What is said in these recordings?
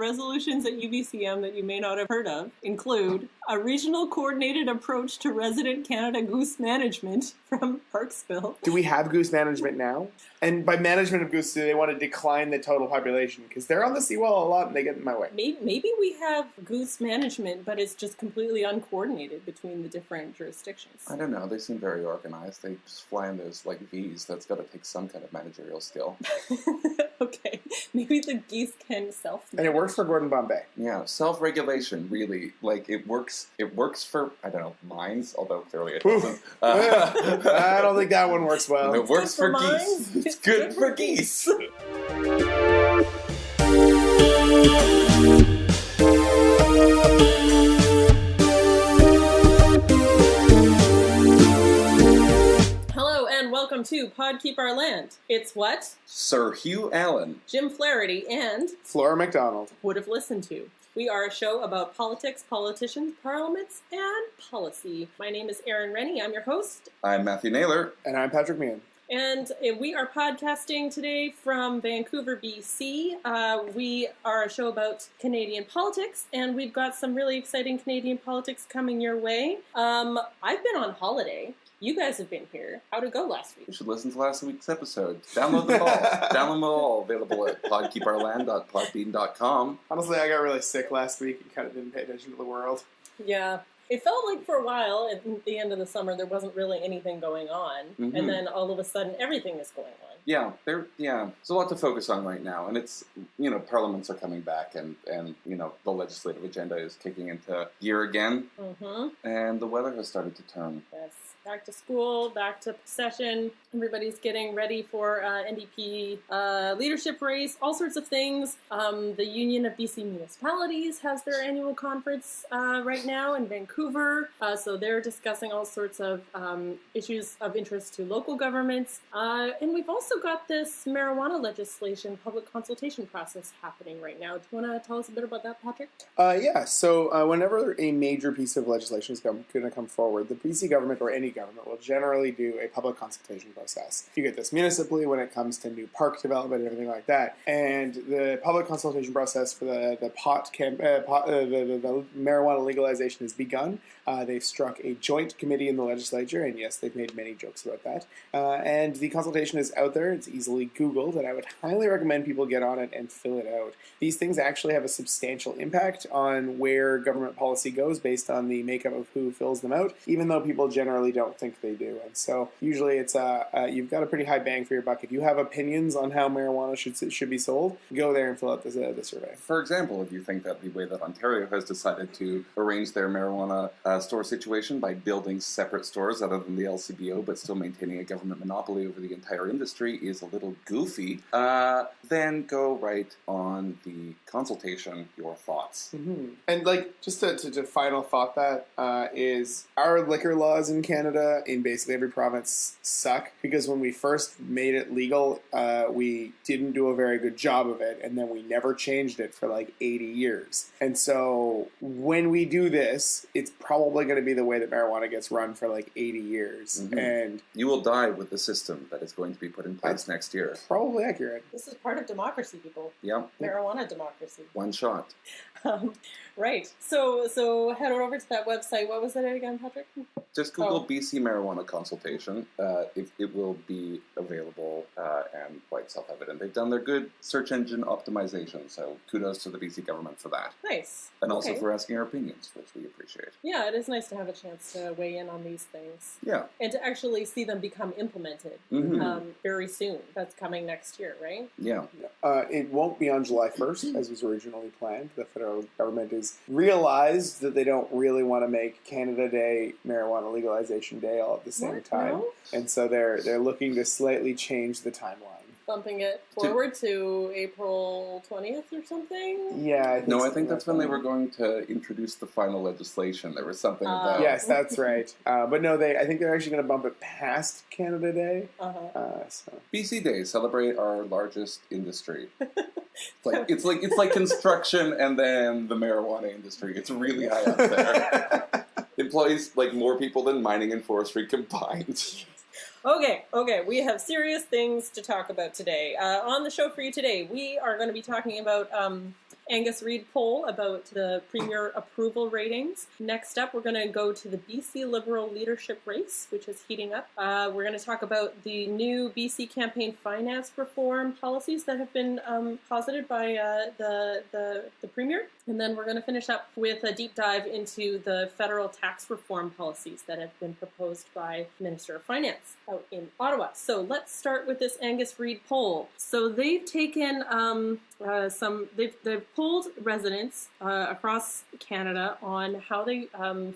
resolutions at UBCM that you may not have heard of include a regional coordinated approach to resident Canada goose management from Parksville. Do we have goose management now? And by management of goose, do they want to decline the total population? Because they're on the seawall a lot and they get in my way. Maybe we have goose management, but it's just completely uncoordinated between the different jurisdictions. I don't know. They seem very organized. They just fly in those, like, V's. That's got to take some kind of managerial skill. Okay. Maybe the geese can self-manage. And it works for Gordon Bombay. Yeah, self-regulation, really. Like, it works for, I don't know, mines, although clearly it doesn't. I don't think that one works well. It works for geese. mines. It's good for geese. Hello and welcome to Pod Keep Our Land. It's what? Sir Hugh Allen. Jim Flaherty and Flora MacDonald would have listened to. We are a show about politics, politicians, parliaments, and policy. My name is Erin Rennie. I'm your host. I'm Matthew Naylor. And I'm Patrick Meehan. And we are podcasting today from Vancouver, BC. We are a show about Canadian politics, and we've got some really exciting Canadian politics coming your way. I've been on holiday. You guys have been here. How'd it go last week? You should listen to last week's episode. Download them all. Download them all. Available at podkeepourland.podbean.com. Honestly, I got really sick last week and kind of didn't pay attention to the world. Yeah. It felt like for a while, at the end of the summer, there wasn't really anything going on. Mm-hmm. And then all of a sudden, everything is going on. Yeah, there's a lot to focus on right now. And it's, parliaments are coming back and the legislative agenda is kicking into gear again. Mm-hmm. And the weather has started to turn. Yes. Back to school, back to session. Everybody's getting ready for NDP leadership race, all sorts of things. The Union of BC Municipalities has their annual conference right now in Vancouver. So they're discussing all sorts of issues of interest to local governments. And we've also got this marijuana legislation public consultation process happening right now. Do you want to tell us a bit about that, Patrick? So whenever a major piece of legislation is going to come forward, the BC government or any government will generally do a public consultation process. You get this municipally when it comes to new park development and everything like that. And the public consultation process for the marijuana legalization has begun. They've struck a joint committee in the legislature, and yes, they've made many jokes about that. And the consultation is out there. It's easily Googled, and I would highly recommend people get on it and fill it out. These things actually have a substantial impact on where government policy goes based on the makeup of who fills them out, even though people generally don't think they do. And so usually it's you've got a pretty high bang for your buck. If you have opinions on how marijuana should be sold, go there and fill out the survey. For example, if you think that the way that Ontario has decided to arrange their marijuana store situation by building separate stores other than the LCBO but still maintaining a government monopoly over the entire industry is a little goofy, then go right on the consultation your thoughts. Mm-hmm. And just to final thought that is our liquor laws in Canada in basically every province suck because when we first made it legal, we didn't do a very good job of it, and then we never changed it for 80 years. And so when we do this, it's probably going to be the way that marijuana gets run for 80 years. Mm-hmm. And you will die with the system that is going to be put in place next year. Probably accurate. This is part of democracy, people. Yep. Marijuana democracy. One shot. Right. So head on over to that website. What was it again, Patrick? Just Google BC marijuana consultation. It will be available and quite self-evident. They've done their good search engine optimization, so kudos to the BC government for that. Nice. And also for asking our opinions, which we appreciate. Yeah, it is nice to have a chance to weigh in on these things. Yeah. And to actually see them become implemented very soon. That's coming next year, right? Yeah. It won't be on July 1st, as was originally planned. The federal government has realized that they don't really want to make Canada Day, Marijuana Legalization Day all at the same time. No? And so they're looking to slightly change the timeline. Bumping it forward to April 20th or something? Yeah. I think that's when they were going to introduce the final legislation. There was something about... Yes, that's right. But no, I think they're actually going to bump it past Canada Day. BC Day, celebrate our largest industry. It's like construction and then the marijuana industry. It's really high up there. Employs more people than mining and forestry combined. Okay, we have serious things to talk about today. On the show for you today, we are going to be talking about Angus Reid poll about the Premier approval ratings. Next up, we're going to go to the BC Liberal leadership race, which is heating up. We're going to talk about the new BC campaign finance reform policies that have been posited by the Premier. And then we're going to finish up with a deep dive into the federal tax reform policies that have been proposed by Minister of Finance out in Ottawa. So let's start with this Angus Reid poll. So they've taken they've polled residents across Canada on how they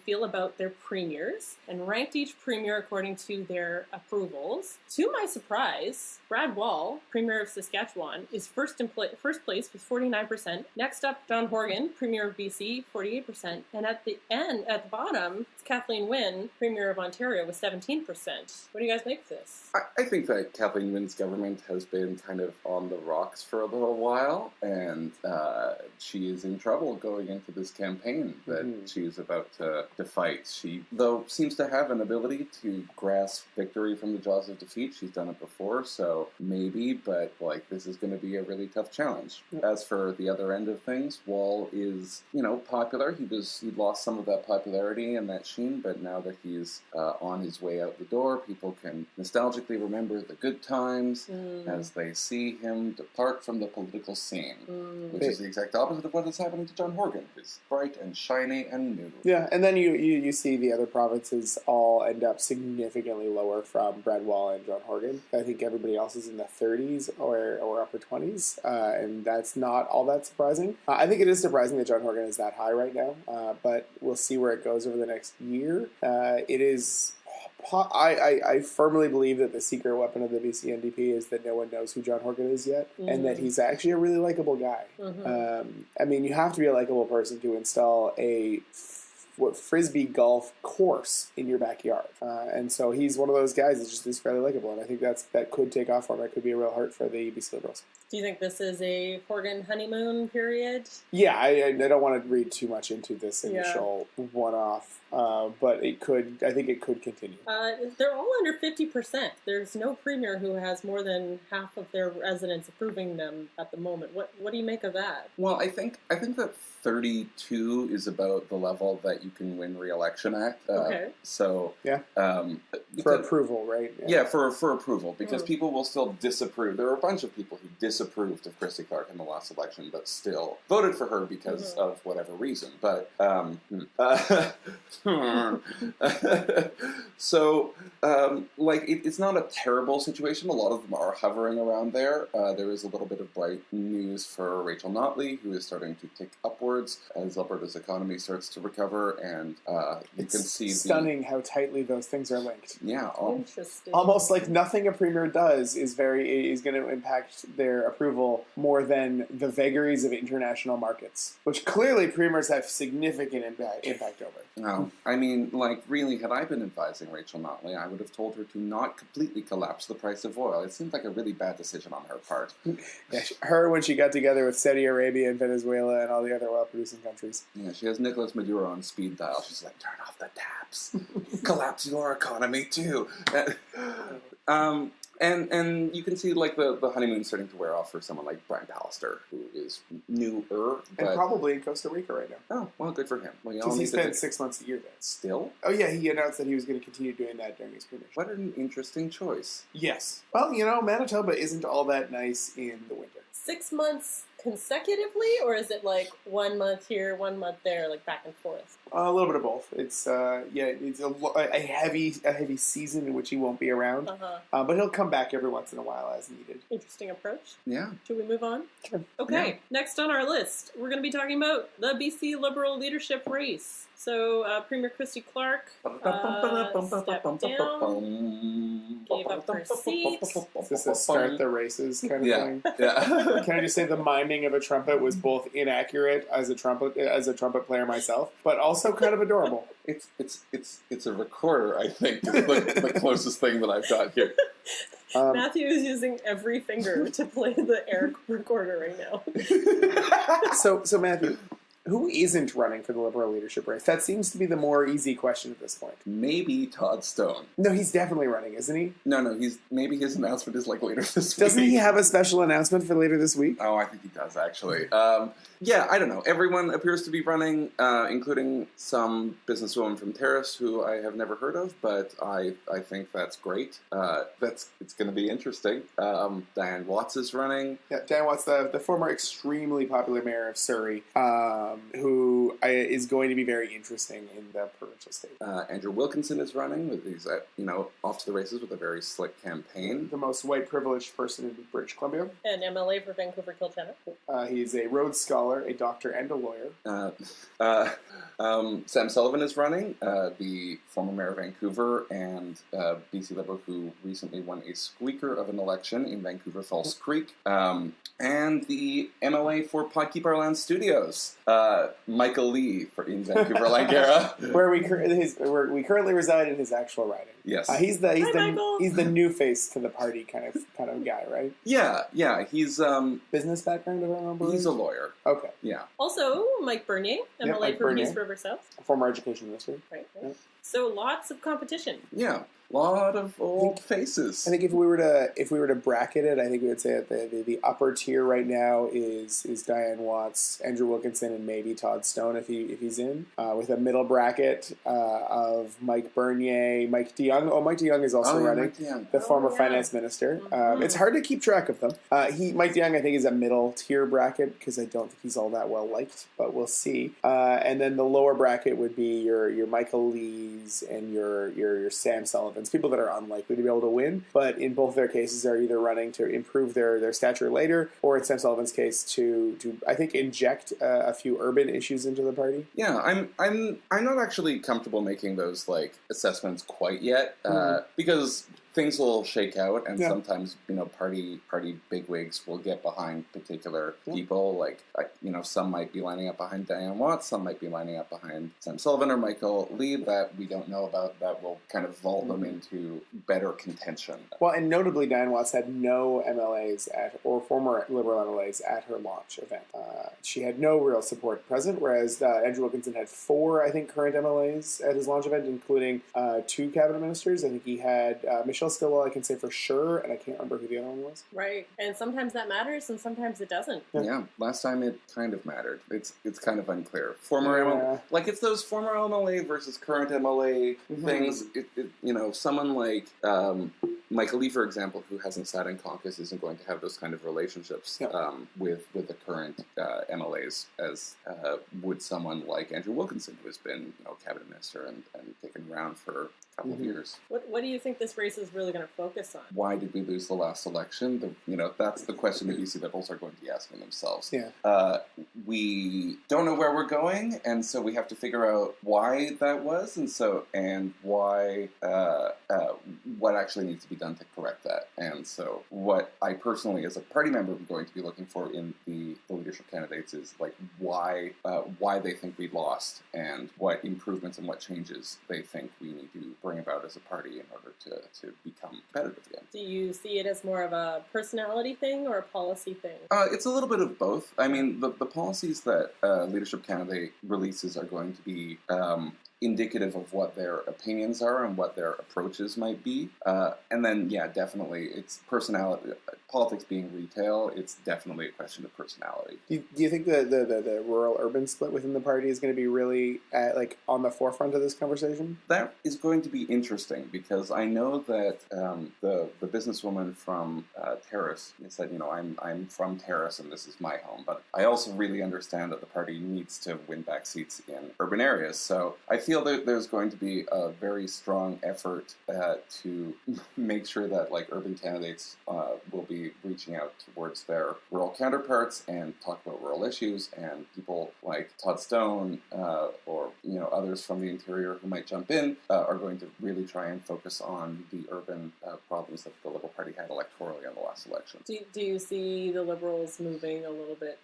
feel about their premiers and ranked each premier according to their approvals. To my surprise, Brad Wall, Premier of Saskatchewan, is first place with 49%. Next up, John Horgan, Premier of BC, 48%. And at the bottom, it's Kathleen Wynne, Premier of Ontario, with 17%. What do you guys make of this? I think that Kathleen Wynne's government has been kind of on the rocks for a little while, and she is in trouble going into this campaign that she's about to fight. She, though, seems to have an ability to grasp victory from the jaws of defeat. She's done it before, so maybe, but this is going to be a really tough challenge. As for the other end of things, Wall is, popular. He lost some of that popularity and that sheen, but now that he's on his way out the door, people can nostalgically remember the good times as they see him depart from the political scene, which is the exact opposite of what is happening to John Horgan, who's bright and shiny and new. Yeah, and then you see the other provinces all end up significantly lower from Brad Wall and John Horgan. I think everybody else is in the 30s or upper 20s, and that's not all that surprising. I think it is surprising that John Horgan is that high right now, but we'll see where it goes over the next year. It is... I firmly believe that the secret weapon of the BC NDP is that no one knows who John Horgan is yet, and that he's actually a really likable guy. You have to be a likable person to install a frisbee golf course in your backyard, and so he's one of those guys that just is fairly likable, and I think that could take off for him. That could be a real hurt for the BC Liberals. Do you think this is a Horgan honeymoon period? Yeah, I don't want to read too much into this initial one-off, but I think it could continue. They're all under 50%. There's no premier who has more than half of their residents approving them at the moment. What do you make of that? Well, I think that 32 is about the level that you can win re-election at. Okay. So yeah, for approval, right? Yeah, for approval, because people will still disapprove. There are a bunch of people who disapproved of Christy Clark in the last election, but still voted for her because of whatever reason. But so it's not a terrible situation. A lot of them are hovering around there. There is a little bit of bright news for Rachel Notley, who is starting to tick upwards as Alberta's economy starts to recover, and you can see stunning how tightly those things are linked. Yeah, interesting. Almost like nothing a premier does is going to impact their approval more than the vagaries of international markets, which clearly premiers have significant impact over. No, really, had I been advising Rachel Notley, I would have told her to not completely collapse the price of oil. It seemed like a really bad decision on her part. Yeah, her when she got together with Saudi Arabia and Venezuela and all the other oil-producing countries. Yeah, she has Nicolas Maduro on speed dial. She's like, turn off the taps. Collapse your economy, too. And you can see the honeymoon starting to wear off for someone like Brian Pallister, who is newer. And probably in Costa Rica right now. Oh, well, good for him. Because he spent 6 months a year there. Still? Oh, yeah, he announced that he was going to continue doing that during his premiership. What an interesting choice. Yes. Well, Manitoba isn't all that nice in the winter. 6 months consecutively, or is it 1 month here, 1 month there, back and forth? A little bit of both. It's it's a heavy season in which he won't be around, but he'll come back every once in a while as needed. Interesting approach. Yeah. Should we move on? Sure. Okay. Yeah. Next on our list, we're going to be talking about the BC Liberal leadership race. So Premier Christy Clark stepped down, gave up her seat. Is this a start the races kind of thing? Yeah. Can I just say the miming of a trumpet was both inaccurate as a trumpet player myself, but also kind of adorable. It's a recorder, I think, is the closest thing that I've got here. Matthew is using every finger to play the air recorder right now. So Matthew, Who isn't running for the Liberal leadership race? That seems to be the more easy question at this point. Maybe Todd Stone. No, he's definitely running, isn't he? No, maybe his announcement is like later this week. Doesn't he have a special announcement for later this week? Oh, I think he does, actually. Yeah, I don't know. Everyone appears to be running, including some businesswoman from Terrace, who I have never heard of, but I think that's great. It's going to be interesting. Diane Watts is running. Yeah, Diane Watts, the former extremely popular mayor of Surrey, who is going to be very interesting in the provincial state. Andrew Wilkinson is running. He's off to the races with a very slick campaign. The most white privileged person in British Columbia. And MLA for Vancouver Kilchannock. He's a Rhodes Scholar, a doctor, and a lawyer. Sam Sullivan is running, the former mayor of Vancouver and BC Liberal who recently won a squeaker of an election in Vancouver Falls Creek. And the MLA for Podkeep Our Land Studios, Michael Lee in Vancouver Langara. where we currently reside in his actual riding. Yes. He's the new face to the party kind of guy, right? Yeah. He's business background, if I remember. He's a lawyer. Okay. Yeah. Also, Mike Bernier, MLA Mike for Bernier. Peace River South. Former education minister. Right. Yeah. So lots of competition. Yeah. A lot of old faces. I think if we were to bracket it, I think we would say that the upper tier right now is Diane Watts, Andrew Wilkinson, and maybe Todd Stone if he's in. With a middle bracket of Mike Bernier, Mike DeYoung. Oh, Mike DeYoung is also running. The former finance minister. Mm-hmm. It's hard to keep track of them. Mike DeYoung, I think, is a middle tier bracket because I don't think he's all that well liked, but we'll see. And then the lower bracket would be your Michael Lees and your Sam Sullivan. People that are unlikely to be able to win, but in both their cases are either running to improve their stature later, or in Sam Sullivan's case to I think inject a few urban issues into the party. Yeah, I'm not actually comfortable making those assessments quite yet because things will shake out, and sometimes party bigwigs will get behind particular people. Some might be lining up behind Diane Watts, some might be lining up behind Sam Sullivan or Michael Lee that we don't know about. That will kind of vault them into better contention. Well, and notably, Diane Watts had no MLAs or former Liberal MLAs at her launch event. She had no real support present, whereas Andrew Wilkinson had 4, I think, current MLAs at his launch event, including 2 cabinet ministers. I think he had Michelle Stillwell, I can say for sure, and I can't remember who the other one was. Right, and sometimes that matters, and sometimes it doesn't. Yeah, last time it kind of mattered. It's kind of unclear. Former MLA, it's those former MLA versus current MLA things. Someone like Michael Lee, for example, who hasn't sat in caucus, isn't going to have those kind of relationships with the current MLAs as would someone like Andrew Wilkinson, who has been cabinet minister and taken around for a couple of years. What do you think this race is really going to focus on? Why did we lose the last election? That's the question that BC Liberals are going to be asking themselves. Yeah. We don't know where we're going, and so we have to figure out why that was, and why what actually needs to be done to correct that. And so what I personally, as a party member, am going to be looking for in the leadership candidates is why they think we lost, and what improvements and what changes they think we need to bring about as a party in order to become competitive again. Do you see it as more of a personality thing or a policy thing? It's a little bit of both. I mean, the policies that leadership candidate releases are going to be indicative of what their opinions are and what their approaches might be. And then, definitely, it's personality. Politics being retail, it's definitely a question of personality. Do you think the rural-urban split within the party is going to be really on the forefront of this conversation? That is going to be interesting because I know that the businesswoman from Terrace said, I'm from Terrace and this is my home, but I also really understand that the party needs to win back seats in urban areas. So I feel that there's going to be a very strong effort to make sure that urban candidates will be reaching out towards their rural counterparts and talk about rural issues, and people like Todd Stone or others from the interior who might jump in are going to really try and focus on the urban problems that the Liberal Party had electorally in the last election. Do you see the Liberals moving a little bit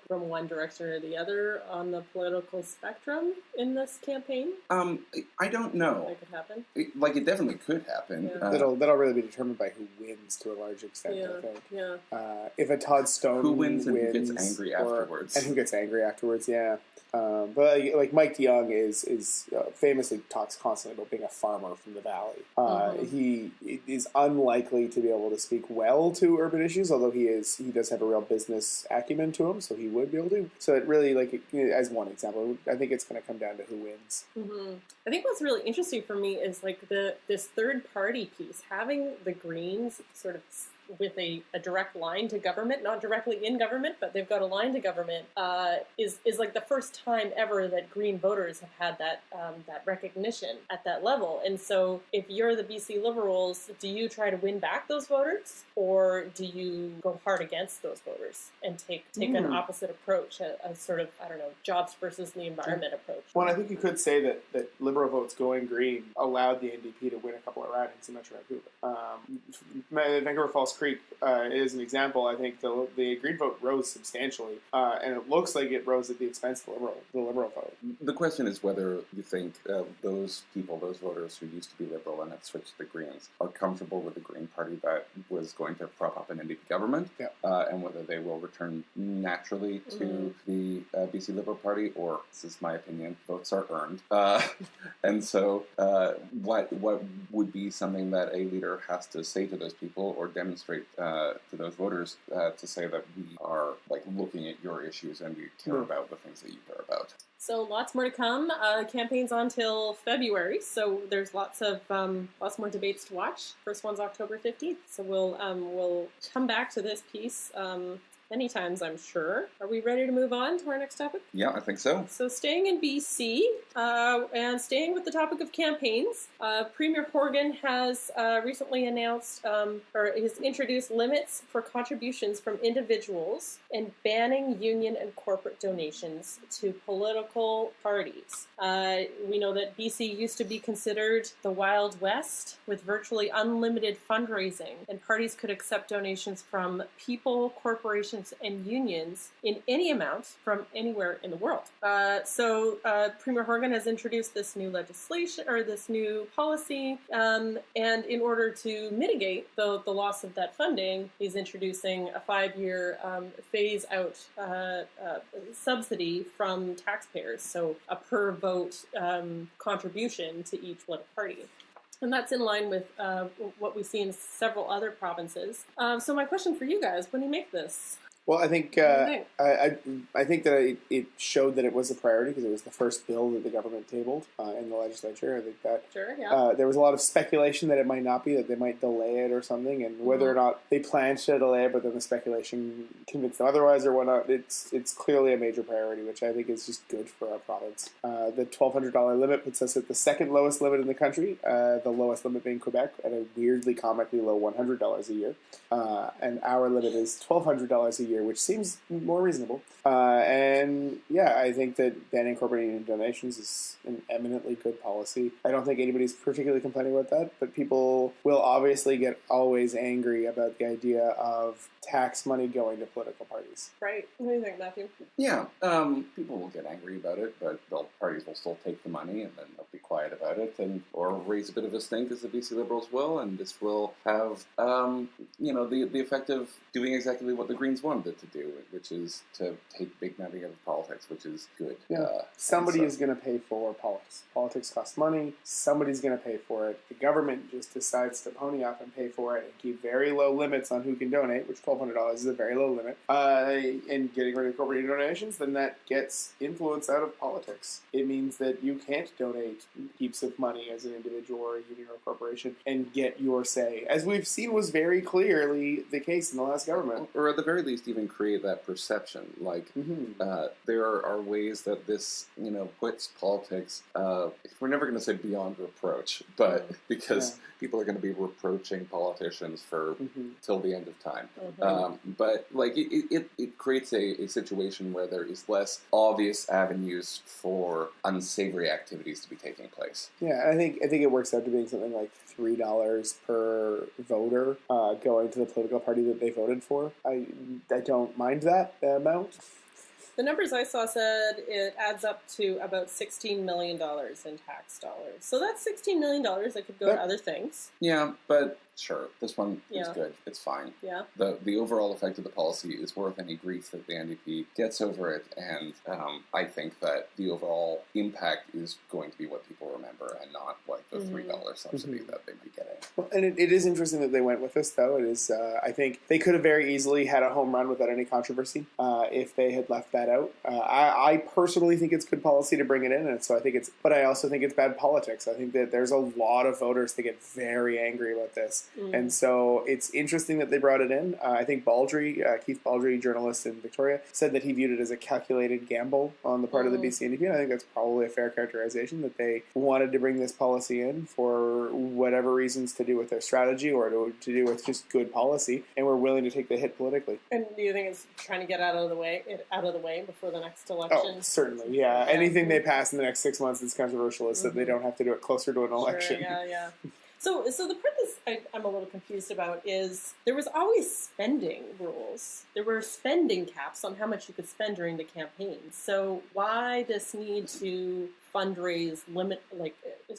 from one direction or the other on the political spectrum in this campaign? campaign? I don't know. That could happen. It definitely could happen. Yeah. That'll really be determined by who wins to a large extent, I think. Yeah. If a Todd Stone who wins and who gets angry afterwards. And who gets angry afterwards, yeah. But like Mike DeYoung is famously talks constantly about being a farmer from the valley. He is unlikely to be able to speak well to urban issues, although he does have a real business acumen to him, so he would be able to. So it really, as one example, I think it's going to come down to who wins. Mm-hmm. I think what's really interesting for me is like this third party piece, having the Greens sort of with a direct line to government, not directly in government, but they've got a line to government, is like the first time ever that Green voters have had that recognition at that level. And so if you're the BC Liberals, do you try to win back those voters, or do you go hard against those voters and take an opposite approach, a sort of, I don't know, jobs versus the environment approach? Well, I think you could say that Liberal votes going Green allowed the NDP to win a couple of ridings in Metro Vancouver. Vancouver Falls Creek is an example. I think the Green vote rose substantially, and it looks like it rose at the expense of the Liberal vote. The question is whether you think those voters who used to be Liberal and have switched to Greens, are comfortable with the Green Party that was going to prop up an NDP government, and whether they will return naturally to the BC Liberal Party, or, this is my opinion, votes are earned. And so what would be something that a leader has to say to those people or demonstrate to those voters to say that we are looking at your issues and we care about the things that you care about. So lots more to come. Campaign's on till February, so there's lots more debates to watch. First one's October 15th, so we'll come back to this piece many times, I'm sure. Are we ready to move on to our next topic? Yeah, I think so. So staying in BC and staying with the topic of campaigns, Premier Horgan has recently announced or has introduced limits for contributions from individuals and banning union and corporate donations to political parties. We know that BC used to be considered the Wild West with virtually unlimited fundraising, and parties could accept donations from people, corporations, and unions in any amount from anywhere in the world. So Premier Horgan has introduced this new legislation, or this new policy, and in order to mitigate the loss of that funding, he's introducing a 5-year phase-out subsidy from taxpayers, so a per-vote contribution to each political party. And that's in line with what we see in several other provinces. So my question for you guys, when you make this? Well, I think I think that it showed that it was a priority because it was the first bill that the government tabled in the legislature. I think that there was a lot of speculation that it might not be, that they might delay it or something, and whether or not they planned to delay it, but then the speculation convinced them otherwise or whatnot. It's clearly a major priority, which I think is just good for our province. The $1,200 limit puts us at the second lowest limit in the country, the lowest limit being Quebec at a weirdly comically low $100 a year, and our limit is $1,200 a year, which seems more reasonable. And yeah, I think that banning corporate union donations is an eminently good policy. I don't think anybody's particularly complaining about that, but people will obviously get always angry about the idea of tax money going to political parties. Right. What do you think, Matthew? Yeah, people will get angry about it, but parties will still take the money and then they'll be quiet about it, or raise a bit of a stink, as the BC Liberals will, and this will have the effect of doing exactly what the Greens wanted it to do, which is to take big money out of politics, which is good. Yeah. Somebody is going to pay for politics. Politics cost money. Somebody's going to pay for it. The government just decides to pony up and pay for it and keep very low limits on who can donate, which $1,200 is a very low limit, and getting rid of corporate donations, then that gets influence out of politics. It means that you can't donate heaps of money as an individual or a union or a corporation and get your say, as we've seen was very clearly the case in the last government. Or at the very least, even create that perception. There are ways that this, puts politics, we're never going to say beyond reproach, but because people are going to be reproaching politicians for till the end of time. But it creates a situation where there is less obvious avenues for unsavory activities to be taking place. Yeah, I think it works out to being something like $3 per voter going to the political party that they voted for. I don't mind that amount. The numbers I saw said it adds up to about $16 million in tax dollars. So that's $16 million that could go to other things. Yeah, but sure, this one is Yeah. good. It's fine. Yeah. The overall effect of the policy is worth any grief that the NDP gets over it, and I think that the overall impact is going to be what people remember, and not like the $3 subsidy that they'd be getting. Well, and it is interesting that they went with this, though. It is, I think, they could have very easily had a home run without any controversy if they had left that out. I personally think it's good policy to bring it in, and so I think but I also think it's bad politics. I think that there's a lot of voters that get very angry about this. And so it's interesting that they brought it in. I think Keith Baldry, journalist in Victoria, said that he viewed it as a calculated gamble on the part of the BC NDP, and I think that's probably a fair characterization, that they wanted to bring this policy in for whatever reasons to do with their strategy or to do with just good policy, and were willing to take the hit politically. And do you think it's trying to get out of the way before the next election? Oh, certainly, yeah. Anything they pass in the next 6 months that's controversial is that they don't have to do it closer to an election. Sure, yeah. So the part that I'm a little confused about is there was always spending rules. There were spending caps on how much you could spend during the campaign. So why this need to fundraise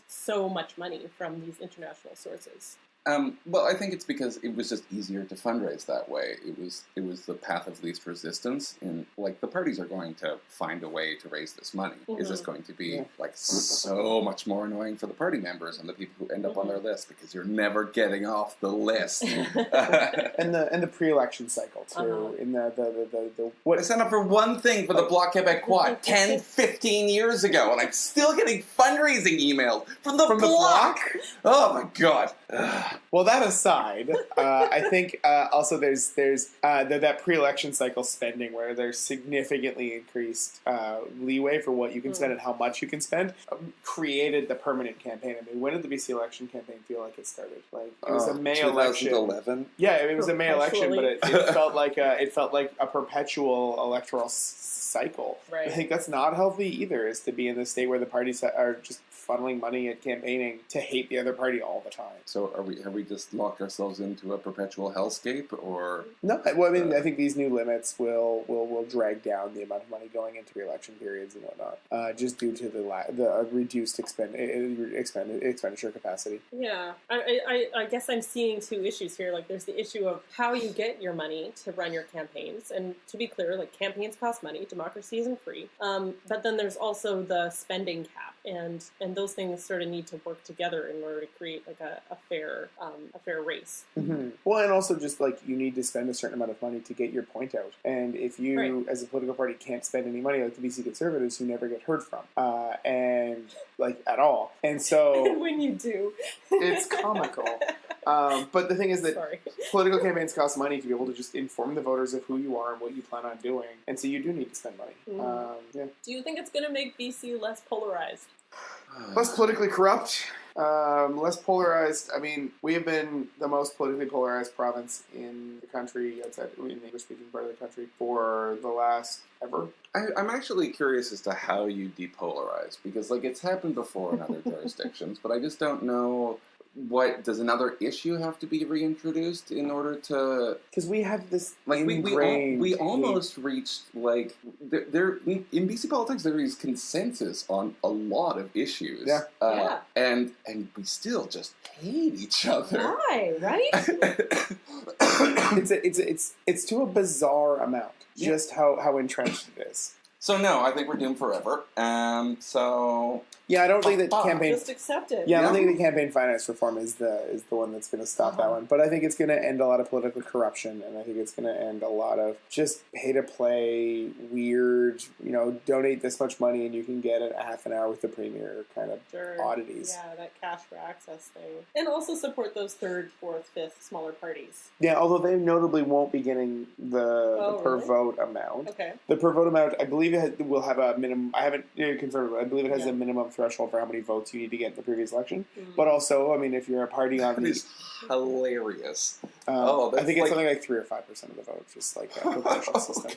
so much money from these international sources? Well, I think it's because it was just easier to fundraise that way. It was the path of least resistance. And like the parties are going to find a way to raise this money. Is this going to be like so much more annoying for the party members and the people who end up on their list, because you're never getting off the list. and the pre-election cycle too. In what I signed up for one thing for the Bloc Québécois 10, 15 years ago, and I'm still getting fundraising emails from the Bloc. Oh my god. Well, that aside, I think also there's that pre-election cycle spending where there's significantly increased leeway for what you can spend and how much you can spend, created the permanent campaign. I mean, when did the BC election campaign feel like it started? Like it was a May 2011. election. Yeah, it was a May election, but it felt like a perpetual electoral cycle. Right. I think that's not healthy either. Is to be in the state where the parties are just funneling money at campaigning to hate the other party all the time. So have we just locked ourselves into a perpetual hellscape, or no? Well, I mean, I think these new limits will drag down the amount of money going into election periods and whatnot, just due to the reduced expenditure capacity. Yeah, I guess I'm seeing two issues here. Like, there's the issue of how you get your money to run your campaigns, and to be clear, like campaigns cost money, democracy isn't free. But then there's also the spending cap, and those things sort of need to work together in order to create like a fair race. Mm-hmm. Well, and also just like you need to spend a certain amount of money to get your point out, and if you as a political party can't spend any money, like the BC Conservatives, who never get heard from, and like at all, and so when you do, it's comical. But the thing is that political campaigns cost money to be able to just inform the voters of who you are and what you plan on doing, and so you do need to spend money. Yeah. Do you think it's going to make BC less polarized? Less politically corrupt, less polarized. I mean, we have been the most politically polarized province in the country, outside in the English-speaking part of the country, for the last ever. I'm actually curious as to how you depolarize, because like it's happened before in other jurisdictions, but I just don't know. What does another issue have to be reintroduced in order to? Because we have this like we almost reached like there in BC politics there is consensus on a lot of issues. And we still just hate each other. Why? Right? it's to a bizarre amount. Just how entrenched it is. So no, I think we're doomed forever. Yeah, I don't think that campaign. Just accept it. Yeah, I don't think the campaign finance reform is the one that's going to stop that one. But I think it's going to end a lot of political corruption, and I think it's going to end a lot of just pay to play, weird. Donate this much money and you can get a half an hour with the premier kind of oddities. Yeah, that cash for access thing, and also support those third, fourth, fifth smaller parties. Yeah, although they notably won't be getting the per vote amount. Okay. The per vote amount, I believe believe it will have a minimum. I haven't confirmed, but I believe it has a minimum threshold for how many votes you need to get in the previous election. But also, I mean, if you're a party on That the, is hilarious. I think it's something like 3 or 5% of the vote, just like a proportional system.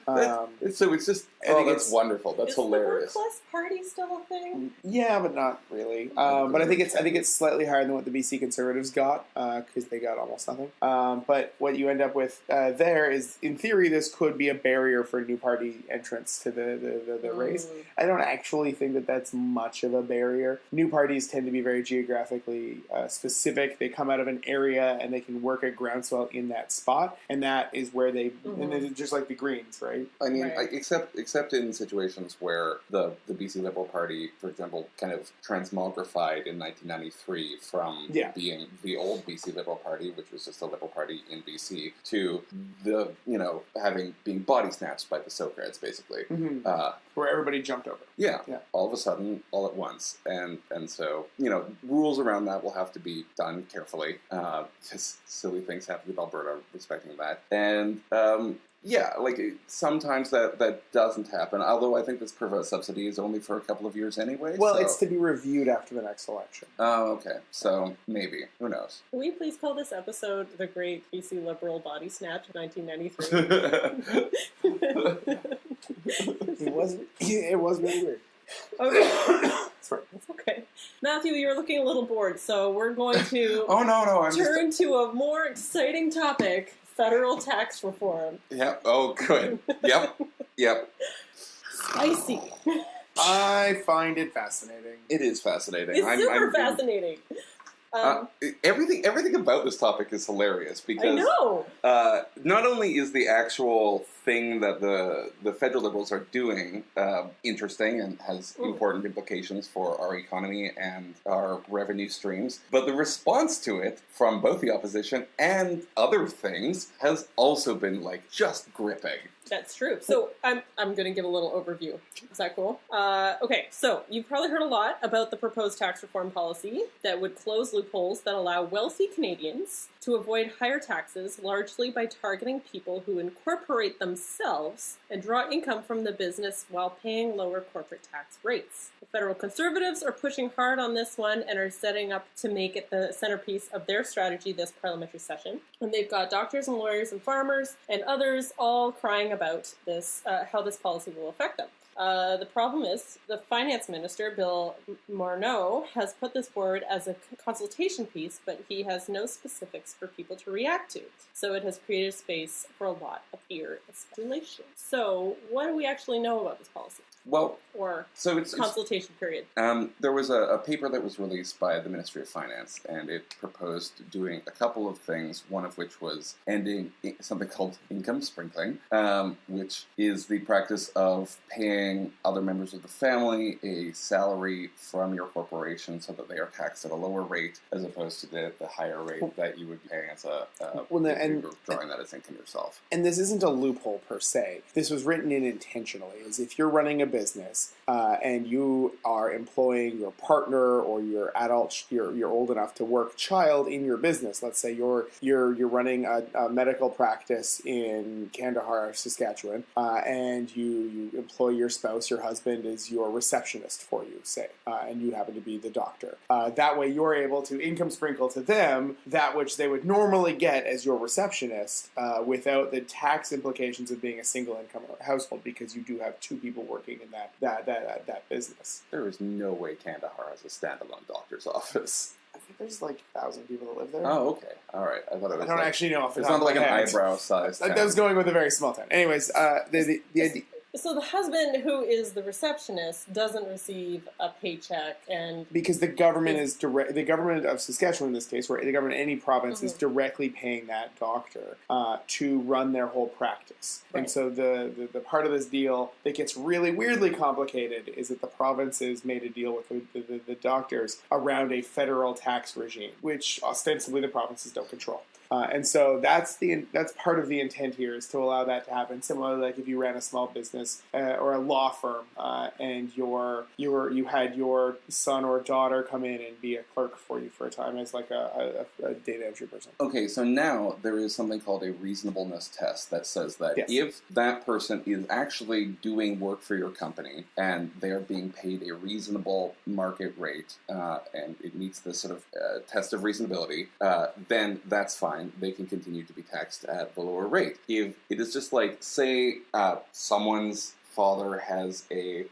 Okay. So it's just. I think that's wonderful. That's is hilarious. the work-class party still a thing? Yeah, but not really. But I think it's slightly higher than what the BC Conservatives got because they got almost nothing. But what you end up with there is, in theory, this could be a barrier for new party entrance to the race. I don't actually think that that's much of a barrier. New parties tend to be very geographically specific. They come out of an area and they can work a groundswell in that spot, and that is where they, and it's just like the Greens, right? I mean, except in situations where the BC Liberal Party, for example, kind of transmogrified in 1993 from being the old BC Liberal Party, which was just a Liberal Party in BC, to the, being body snatched by the Socreds, basically. Where everybody jumped over. Yeah, all of a sudden, all at once. And so, rules around that will have to be done carefully, because silly things happen with Alberta respecting that. And, sometimes that doesn't happen, although I think this Priva subsidy is only for a couple of years anyway. Well, it's to be reviewed after the next election. Oh, okay. So, maybe. Who knows? Will we please call this episode The Great BC Liberal Body Snatch of 1993? It was really weird. Okay. Sorry. That's okay. Matthew, you're looking a little bored, so we're going to Oh, no, I'm turn to a more exciting topic, federal tax reform. Yep. Oh, good. Yep. Spicy. I find it fascinating. It is fascinating. It's super fascinating. Everything about this topic is hilarious because I know. Not only is the actual thing that the federal Liberals are doing interesting and has important implications for our economy and our revenue streams, but the response to it from both the opposition and other things has also been just gripping. That's true. So I'm going to give a little overview. Is that cool? Okay, so you've probably heard a lot about the proposed tax reform policy that would close loopholes that allow wealthy Canadians to avoid higher taxes, largely by targeting people who incorporate themselves and draw income from the business while paying lower corporate tax rates. The federal Conservatives are pushing hard on this one and are setting up to make it the centerpiece of their strategy this parliamentary session. And they've got doctors and lawyers and farmers and others all crying about this, how this policy will affect them. The problem is the finance minister, Bill Morneau, has put this forward as a consultation piece, but he has no specifics for people to react to. So it has created space for a lot of ear and speculation. So what do we actually know about this policy? Well, Or so it's consultation period. There was a paper that was released by the Ministry of Finance, and it proposed doing a couple of things, one of which was ending something called income sprinkling, which is the practice of paying other members of the family a salary from your corporation so that they are taxed at a lower rate as opposed to the higher rate that you would be paying as if you were drawing that as income yourself. And this isn't a loophole per se. This was written in intentionally, as if you're running a business and you are employing your partner or your adult, you're old enough to work child in your business. Let's say you're running a medical practice in Kandahar, Saskatchewan, and you employ your spouse, your husband is your receptionist for you, say, and you happen to be the doctor. That way you're able to income sprinkle to them that which they would normally get as your receptionist without the tax implications of being a single income household, because you do have two people working in that business. There is no way Kandahar has a standalone doctor's office. I think there's 1,000 people that live there. Oh, okay. All right. I thought it was. I don't actually know if it's not like an eyebrow size. I was going with a very small town. Anyways, the idea. So the husband, who is the receptionist, doesn't receive a paycheck, and because the government is the government of Saskatchewan in this case, or the government in any province is directly paying that doctor to run their whole practice. Right. And so the part of this deal that gets really weirdly complicated is that the provinces made a deal with the doctors around a federal tax regime, which ostensibly the provinces don't control. And so that's part of the intent here, is to allow that to happen. Similarly, like if you ran a small business business or a law firm, and you had your son or daughter come in and be a clerk for you for a time as like a data entry person. Okay, so now there is something called a reasonableness test that says that if that person is actually doing work for your company and they are being paid a reasonable market rate and it meets this sort of test of reasonability, then that's fine. They can continue to be taxed at the lower rate. If it is just like, say, someone's father has a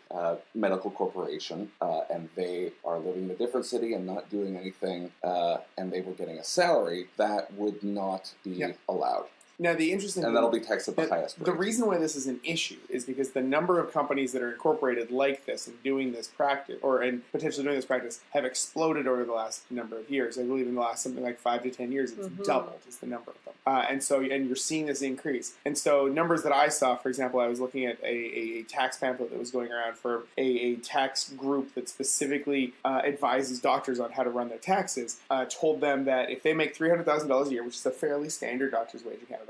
medical corporation and they are living in a different city and not doing anything and they were getting a salary, that would not be allowed. Now, the interesting and that'll be taxed at the highest rate. The reason why this is an issue is because the number of companies that are incorporated like this and doing this practice, and potentially doing this practice, have exploded over the last number of years. I believe in the last something like 5 to 10 years, it's doubled is the number of them. And you're seeing this increase. And so numbers that I saw, for example, I was looking at a tax pamphlet that was going around for a tax group that specifically advises doctors on how to run their taxes, told them that if they make $300,000 a year, which is a fairly standard doctor's wage in Canada,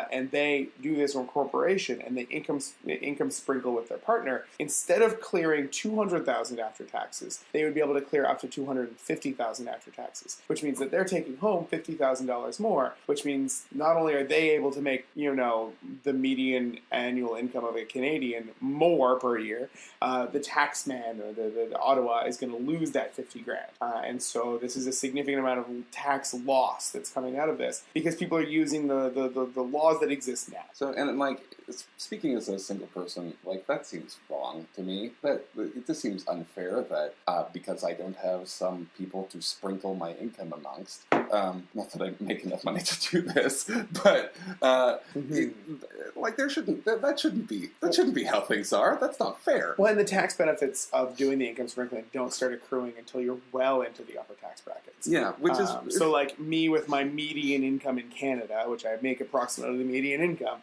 and they do this on corporation and they income sprinkle with their partner, instead of clearing $200,000 after taxes, they would be able to clear up to $250,000 after taxes, which means that they're taking home $50,000 more, which means not only are they able to make, the median annual income of a Canadian more per year, the tax man or the Ottawa is going to lose that $50,000. And so this is a significant amount of tax loss that's coming out of this because people are using the laws that exist now. So, and speaking as a single person, that seems wrong to me. That it just seems unfair that because I don't have some people to sprinkle my income amongst, not that I make enough money to do this, but that shouldn't be how things are. That's not fair. Well, and the tax benefits of doing the income sprinkling don't start accruing until you're well into the upper tax brackets. Yeah, which is so like me with my median income in Canada, which I make approximately the median income.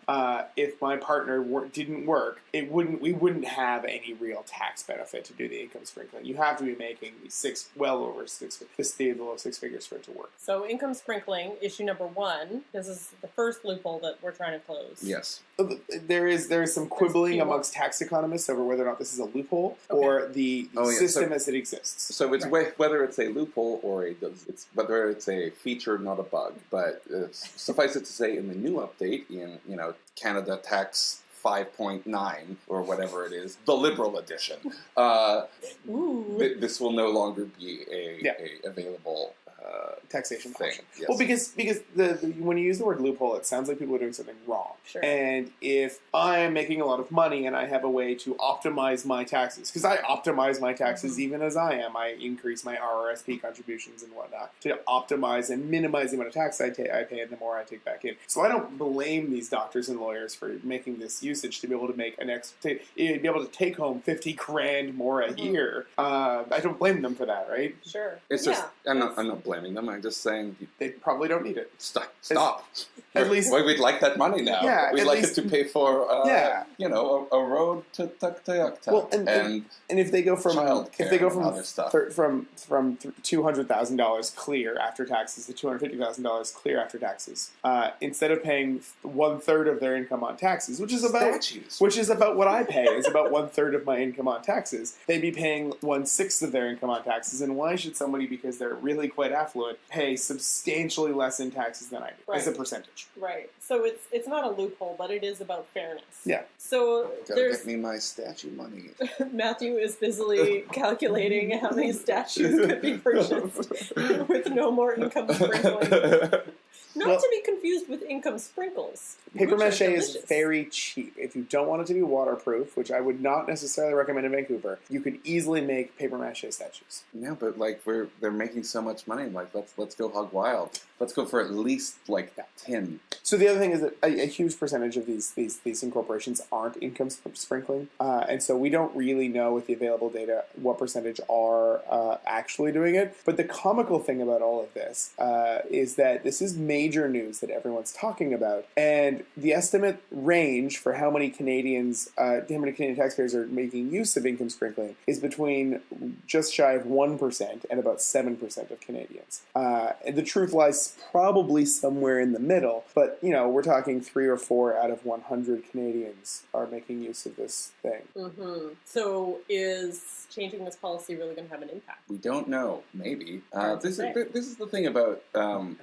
If my partner didn't work, we wouldn't have any real tax benefit to do the income sprinkling. You have to be making well over the low six figures for it to work. So income sprinkling, issue number 1. This is the first loophole that we're trying to close. Yes. There is some quibbling amongst tax economists over whether or not this is a loophole or the system as it exists. So it's whether it's a loophole or whether it's a feature, not a bug. But suffice it to say, in the new update, in Canada Tax 5.9 or whatever it is, the Liberal edition, this will no longer be a available taxation thing. Yes. Well, because when you use the word loophole, it sounds like people are doing something wrong. Sure. And if I am making a lot of money and I have a way to optimize my taxes, because I optimize my taxes even as I am, I increase my RRSP contributions and whatnot to optimize and minimize the amount of tax I pay and the more I take back in. So I don't blame these doctors and lawyers for making this usage to be able to make be able to take home $50,000 more a year. I don't blame them for that, right? Sure. It's just I'm not blaming them. I'm just saying they probably don't need it. Stop. At least we'd like that money now. Yeah, we'd like it to pay for a road to Tuktoyaktuk. Well, and if they go from $200,000 clear after taxes to $250,000 clear after taxes, instead of paying 1/3 of their income on taxes, which is about what I pay, is about 1/3 of my income on taxes, they'd be paying 1/6 of their income on taxes. And why should somebody, because they're really quite affluent, pay substantially less in taxes than I do as a percentage? Right. So it's not a loophole, but it is about fairness. Yeah. So gotta get me my statue money. Matthew is busily calculating how many statues could be purchased with no more income sprinkling. Not to be confused with income sprinkles. Paper mache is very cheap. If you don't want it to be waterproof, which I would not necessarily recommend in Vancouver, you could easily make paper mache statues. Yeah, but they're making so much money. Let's go hog wild. Let's go for at least 10. So the other thing is that a huge percentage of these incorporations aren't income sprinkling, and so we don't really know with the available data what percentage are actually doing it. But the comical thing about all of this is that this is major news that everyone's talking about, and the estimate range for how many Canadian taxpayers are making use of income sprinkling is between just shy of 1% and about 7% of Canadians. And the truth lies yes, probably somewhere in the middle. But, we're talking 3 or 4 out of 100 Canadians are making use of this thing. Mm-hmm. So is changing this policy really going to have an impact? We don't know. Maybe. This say. is the thing about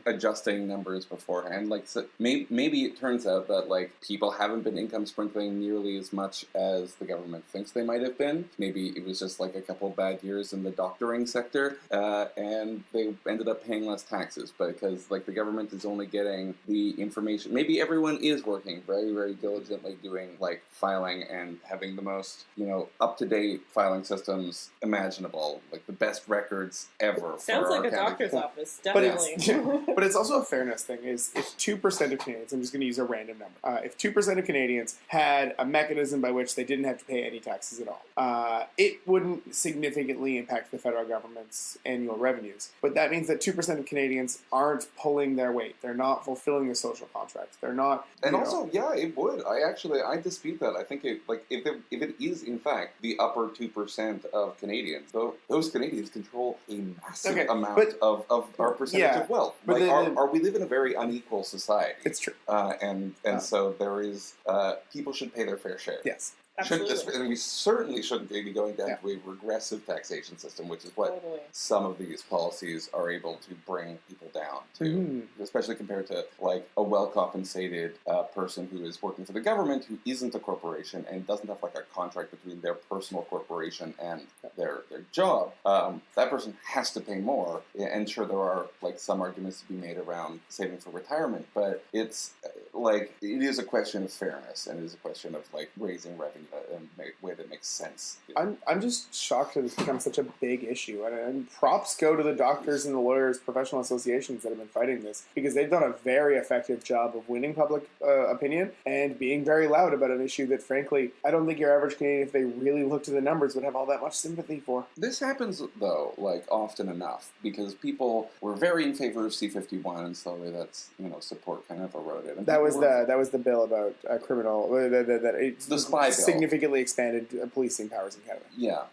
adjusting numbers beforehand. Like, so maybe it turns out that people haven't been income sprinkling nearly as much as the government thinks they might have been. Maybe it was just a couple bad years in the doctoring sector, and they ended up paying less taxes. But because the government is only getting the information, maybe everyone is working very, very diligently doing filing and having the most up to date filing systems imaginable, the best records ever. Sounds like a doctor's office, definitely. But it's also a fairness thing. Is if 2% of Canadians, I'm just going to use a random number, if 2% of Canadians had a mechanism by which they didn't have to pay any taxes at all, it wouldn't significantly impact the federal government's annual revenues. But that means that 2% of Canadians aren't pulling their weight. They're not fulfilling the social contract. They're not. And also, yeah, it would. I dispute that. I think if it is in fact the upper 2% of Canadians, though, those Canadians control a massive amount of our percentage of wealth. But we live in a very unequal society. It's true. So there is people should pay their fair share. Yes. And we certainly shouldn't be going down to a regressive taxation system, which is what some of these policies are able to bring people down to, especially compared to a well-compensated person who is working for the government who isn't a corporation and doesn't have a contract between their personal corporation and their job. That person has to pay more, and sure, there are some arguments to be made around saving for retirement, but it's it is a question of fairness, and it is a question of raising revenue in a way that makes sense. I'm just shocked that it's become such a big issue, and props go to the doctors and the lawyers, professional associations that have been fighting this, because they've done a very effective job of winning public opinion and being very loud about an issue that, frankly, I don't think your average Canadian, if they really looked at the numbers, would have all that much sympathy for. This happens, though, often enough, because people were very in favor of C-51, and slowly that's, support kind of eroded. And that was the bill about criminal, the spy bill. Significantly expanded policing powers in Canada. Yeah,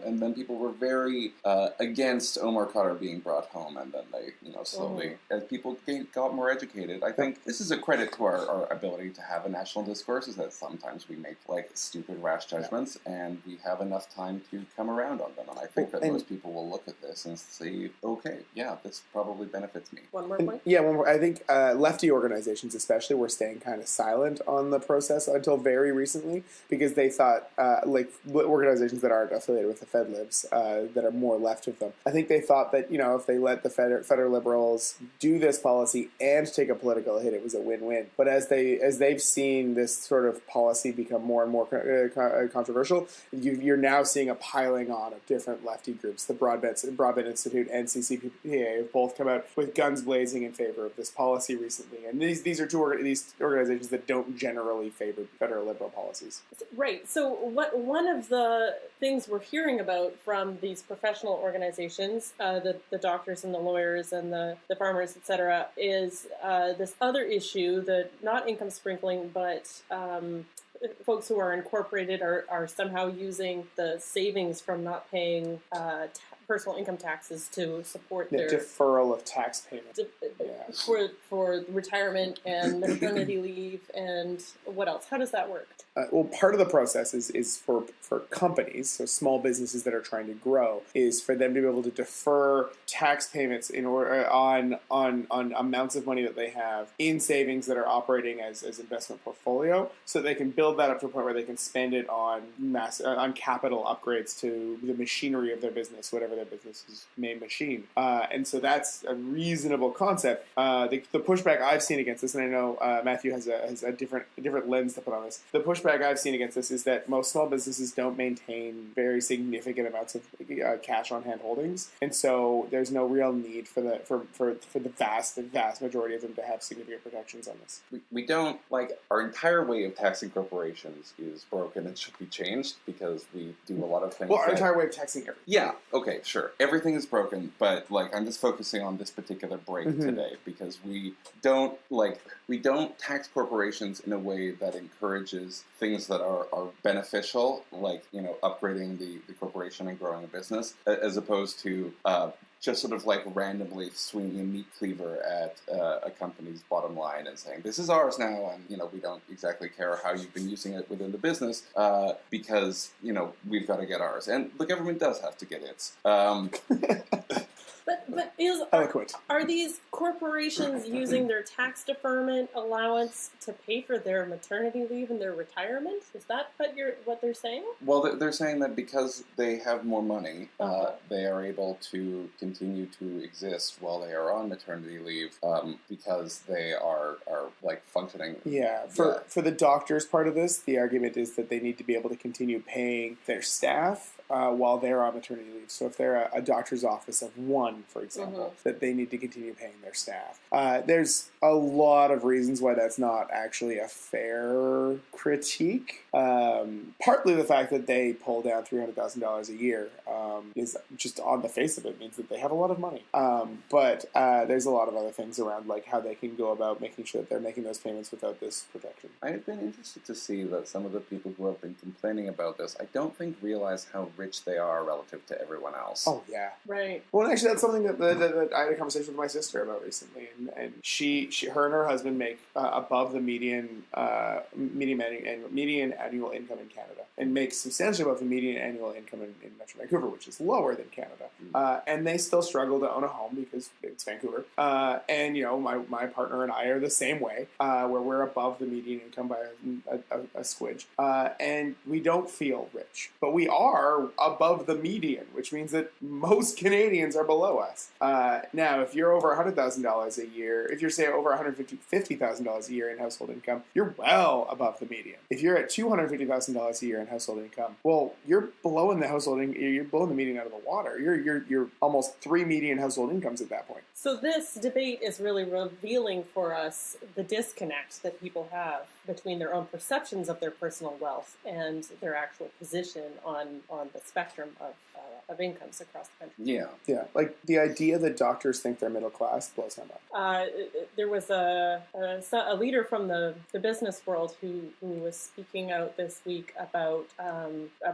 and then people were very against Omar Khadr being brought home, and then they, slowly, as people got more educated, I think this is a credit to our ability to have a national discourse, is that sometimes we make stupid, rash judgments, and we have enough time to come around on them, and I think that most people will look at this and say, okay, yeah, this probably benefits me. One more point? Yeah, one more. I think lefty organizations especially were staying kind of silent on the process until very recently, because they thought, organizations that aren't affiliated with the Fed Libs, that are more left of them, I think they thought that, if they let the federal liberals do this policy and take a political hit, it was a win-win. But as they've seen this sort of policy become more and more controversial, you're now seeing a piling on of different lefty groups. The Broadband Institute and CCPA have both come out with guns blazing in favor of this policy recently. And these are these organizations that don't generally favor federal liberal policies. Right. So one of the things we're hearing about from these professional organizations, the doctors and the lawyers and the farmers, etc., is this other issue, that not income sprinkling, but folks who are incorporated are somehow using the savings from not paying personal income taxes to support their deferral of tax payments for retirement and maternity leave, and what else? How does that work? Well, part of the process is for companies, so small businesses that are trying to grow, is for them to be able to defer tax payments in order on amounts of money that they have in savings that are operating as investment portfolio, so they can build that up to a point where they can spend it on capital upgrades to the machinery of their business, whatever their business's main machine. And so that's a reasonable concept. The pushback I've seen against this, and I know Matthew has a different lens to put on this. The pushback I've seen against this is that most small businesses don't maintain very significant amounts of cash on hand holdings, and so there's no real need for the vast majority of them to have significant protections on this. We don't, our entire way of taxing corporations is broken and should be changed, because we do a lot of things. Well, our entire way of taxing everything. Yeah, okay, sure. Everything is broken, but I'm just focusing on this particular break today, because we don't tax corporations in a way that encourages things that are beneficial, upgrading the corporation and growing a business, as opposed to just sort of like randomly swinging a meat cleaver at a company's bottom line and saying, this is ours now, and, we don't exactly care how you've been using it within the business, because, we've got to get ours. And the government does have to get its. But are these corporations using their tax deferment allowance to pay for their maternity leave and their retirement? Is that what they're saying? Well, they're saying that because they have more money, they are able to continue to exist while they are on maternity leave, because they are like functioning. Yeah, for the doctors part of this, the argument is that they need to be able to continue paying their staff while they're on maternity leave. So if they're a doctor's office of one, for example, that they need to continue paying their staff. There's a lot of reasons why that's not actually a fair critique. Partly the fact that they pull down $300,000 a year is just on the face of it means that they have a lot of money. But there's a lot of other things around, like how they can go about making sure that they're making those payments without this protection. I've been interested to see that some of the people who have been complaining about this, I don't think realize how rich they are relative to everyone else. Oh, yeah. Right. Well, actually, that's something that I had a conversation with my sister about recently, and her and her husband make above the median annual income in Canada, and make substantially above the median annual income in Metro Vancouver, which is lower than Canada. And they still struggle to own a home because it's Vancouver. And my partner and I are the same way, where we're above the median income by a squidge, and we don't feel rich, but we are above the median, which means that most Canadians are below us. Now, if you're over $100,000 a year, if you're, say, over $150,000 a year in household income, you're well above the median. If you're at $250,000 a year in household income, well, you're blowing the median out of the water. You're almost 3 median household incomes at that point. So this debate is really revealing for us the disconnect that people have between their own perceptions of their personal wealth and their actual position on the spectrum of incomes across the country. Yeah. Like the idea that doctors think they're middle class blows my mind. There was a leader from the business world who was speaking out this week about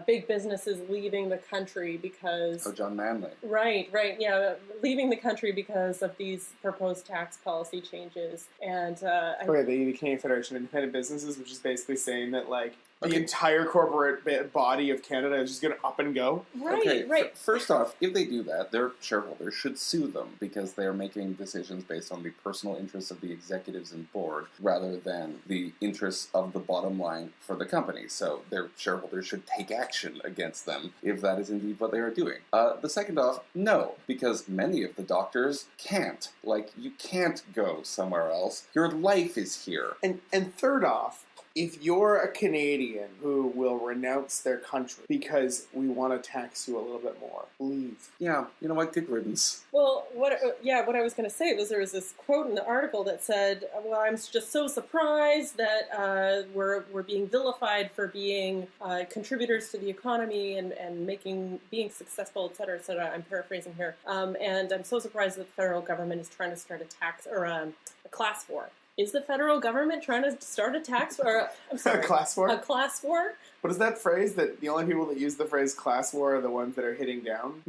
big businesses leaving the country because... Oh, John Manley. Right, yeah, leaving the country because of these proposed tax policy changes. And the Canadian Federation of Independent Businesses, which is basically saying that, like, the entire corporate body of Canada is just going to up and go. Right. First off, if they do that, their shareholders should sue them because they're making decisions based on the personal interests of the executives and board rather than the interests of the bottom line for the company. So their shareholders should take action against them if that is indeed what they are doing. The second off, no, because many of the doctors can't. Like, you can't go somewhere else. Your life is here. And third off, if you're a Canadian who will renounce their country because we want to tax you a little bit more, leave. Yeah, you know what? Good riddance. Well, what I was going to say was there was this quote in the article that said, "Well, I'm just so surprised that we're being vilified for being contributors to the economy and being successful, et cetera, et cetera." I'm paraphrasing here, and I'm so surprised that the federal government is trying to start a tax or a class war. Is the federal government trying to start a tax war? I'm sorry. A class war? A class war? What is that phrase that the only people that use the phrase class war are the ones that are hitting down?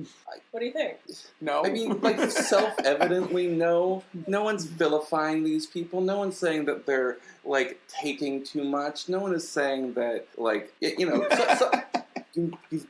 What do you think? No. I mean, like, self-evidently, no. No one's vilifying these people. No one's saying that they're, like, taking too much. No one is saying that, like, you've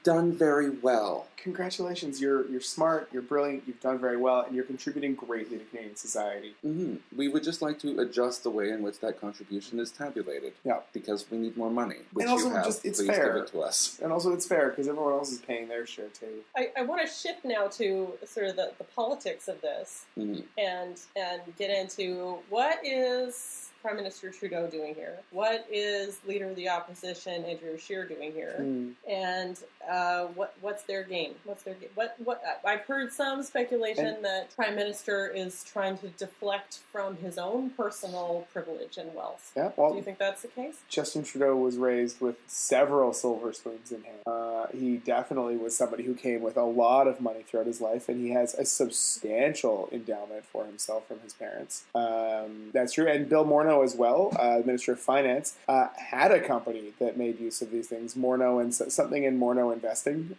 done very well. Congratulations, you're smart, you're brilliant, you've done very well, and you're contributing greatly to Canadian society. Mm-hmm. We would just like to adjust the way in which that contribution is tabulated. Yeah. Because we need more money. And also, it's Please fair. Give it to us. And also, it's fair, because everyone else is paying their share, too. I want to shift now to sort of the politics of this and get into what is Prime Minister Trudeau doing here? What is Leader of the Opposition Andrew Scheer doing here? And what's their game? What's their game? What I've heard some speculation that Prime Minister is trying to deflect from his own personal privilege and wealth. Yeah, well, do you think that's the case? Justin Trudeau was raised with several silver spoons in hand. He definitely was somebody who came with a lot of money throughout his life, and he has a substantial endowment for himself from his parents. That's true. And Bill Morneau Morneau as well, the Minister of Finance, had a company that made use of these things, Morneau and something in Morneau Investing,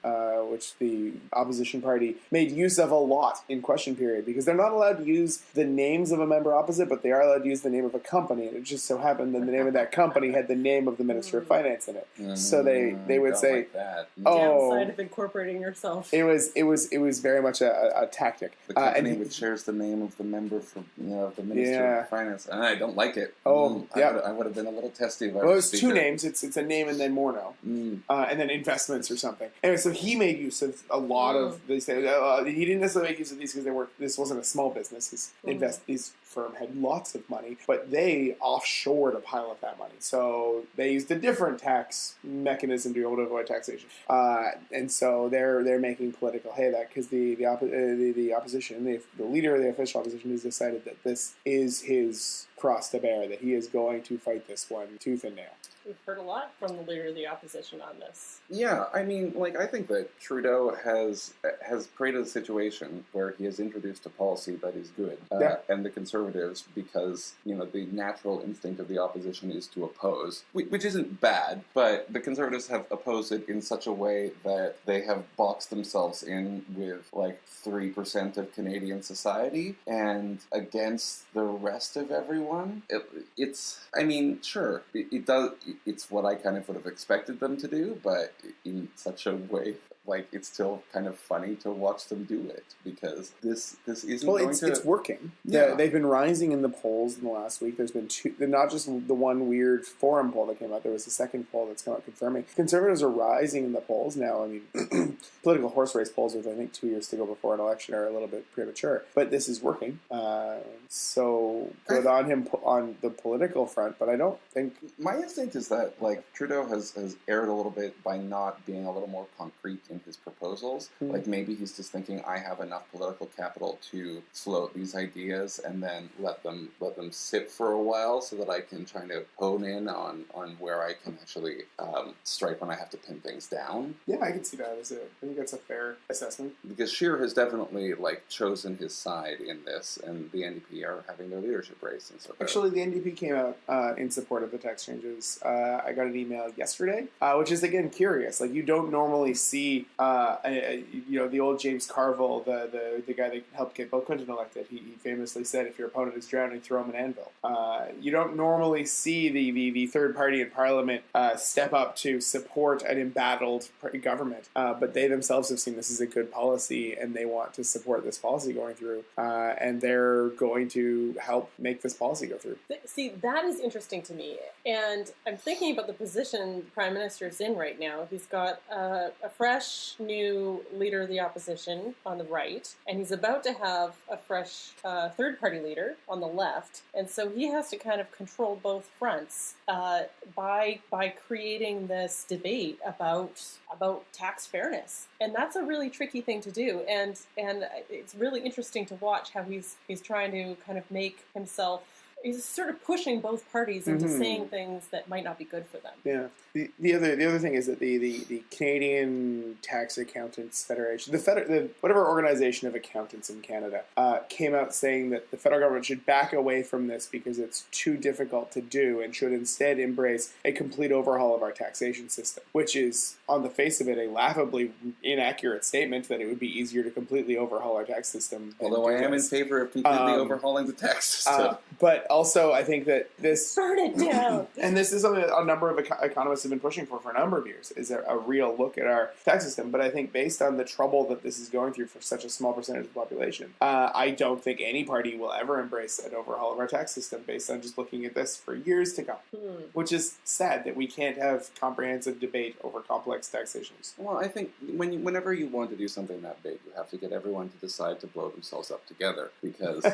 which the opposition party made use of a lot in question period, because they're not allowed to use the names of a member opposite, but they are allowed to use the name of a company, and it just so happened that the name of that company had the name of the Minister of Finance in it. So they would say, like that. "Oh, Downside of incorporating yourself." It was very much a tactic. The company and which shares the name of the member for the Minister of Finance, and I don't like it. Oh, I would have been a little testy. If I well, was it's two names. It's a name and then Morneau, and then investments or something. Anyway, so he made use of a lot of these. He didn't necessarily make use of these because this wasn't a small business. His firm had lots of money, but they offshored a pile of that money. So they used a different tax mechanism to be able to avoid taxation, and so they're making political hay of that, because the opposition, the leader of the official opposition, has decided that this is his cross to bear, that he is going to fight this one tooth and nail. We've heard a lot from the leader of the opposition on this. Yeah, I mean, I think that Trudeau has created a situation where he has introduced a policy that is good, and the Conservatives, because the natural instinct of the opposition is to oppose, which isn't bad, but the Conservatives have opposed it in such a way that they have boxed themselves in with 3% of Canadian society and against the rest of everyone. It's what I kind of would have expected them to do, but in such a way, it's still kind of funny to watch them do it, because this isn't it's working. Yeah. They've been rising in the polls in the last week. There's been two, not just the one weird forum poll that came out. There was a second poll that's come out confirming Conservatives are rising in the polls now. I mean, political horse race polls with, I think, 2 years to go before an election are a little bit premature, but this is working. So good on him on the political front, but I don't think... My instinct is that, Trudeau has erred a little bit by not being a little more concrete in his proposals. Maybe he's just thinking, I have enough political capital to float these ideas and then let them sit for a while, so that I can try to hone in on where I can actually strike when I have to pin things down. Yeah, I can see that I think that's a fair assessment. Because Scheer has definitely chosen his side in this, and the NDP are having their leadership race. And so actually, the NDP came out in support of the tax changes. I got an email yesterday, which is again curious. You don't normally see, the old James Carville, the guy that helped get Bill Clinton elected. He famously said, "If your opponent is drowning, throw him an anvil." You don't normally see the third party in Parliament step up to support an embattled government, but they themselves have seen this as a good policy, and they want to support this policy going through, and they're going to help make this policy go through. See, that is interesting to me, and I'm thinking about the position the Prime Minister is in right now. He's got a fresh new leader of the opposition on the right, and he's about to have a fresh third-party leader on the left, and so he has to kind of control both fronts by creating this debate about tax fairness, and that's a really tricky thing to do. And it's really interesting to watch how he's trying to kind of make himself. He's sort of pushing both parties into saying things that might not be good for them. Yeah. The other thing is that the Canadian Tax Accountants Federation, whatever organization of accountants in Canada, came out saying that the federal government should back away from this because it's too difficult to do, and should instead embrace a complete overhaul of our taxation system, which is, on the face of it, a laughably inaccurate statement that it would be easier to completely overhaul our tax system. Although I am in favor of completely overhauling the tax system. But also, I think that this... Burn it down! And this is something that a number of economists have been pushing for a number of years, is a real look at our tax system. But I think based on the trouble that this is going through for such a small percentage of the population, I don't think any party will ever embrace an overhaul of our tax system based on just looking at this for years to come. Which is sad that we can't have comprehensive debate over complex taxations. Well, I think whenever you want to do something that big, you have to get everyone to decide to blow themselves up together, because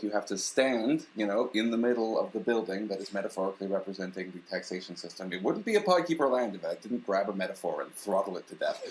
you have to stand, in the middle of the building that is metaphorically representing the taxation system. It wouldn't be a Podkeeper land if I didn't grab a metaphor and throttle it to death.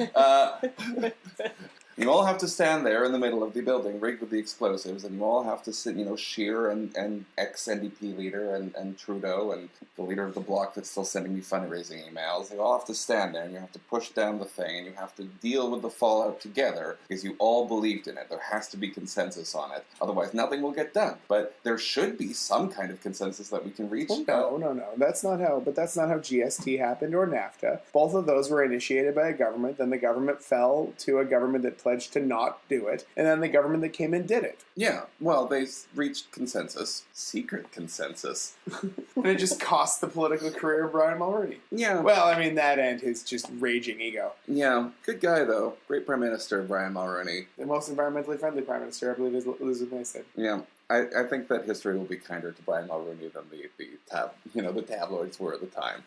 You all have to stand there in the middle of the building, rigged with the explosives, and you all have to sit, Scheer and ex-NDP leader and Trudeau and the leader of the bloc that's still sending me fundraising emails. They all have to stand there, and you have to push down the thing, and you have to deal with the fallout together because you all believed in it. There has to be consensus on it. Otherwise, nothing will get done. But there should be some kind of consensus that we can reach. Well, no. That's not how GST happened or NAFTA. Both of those were initiated by a government. Then the government fell to a government that pledged to not do it, and then the government that came in did it. Yeah, well, they reached consensus. Secret consensus. And it just cost the political career of Brian Mulroney. Yeah. Well, I mean, that and his just raging ego. Yeah, good guy, though. Great Prime Minister, Brian Mulroney. The most environmentally friendly Prime Minister, I believe, is Elizabeth May said. Yeah. I think that history will be kinder to Brian Mulroney than the tabloids were at the time.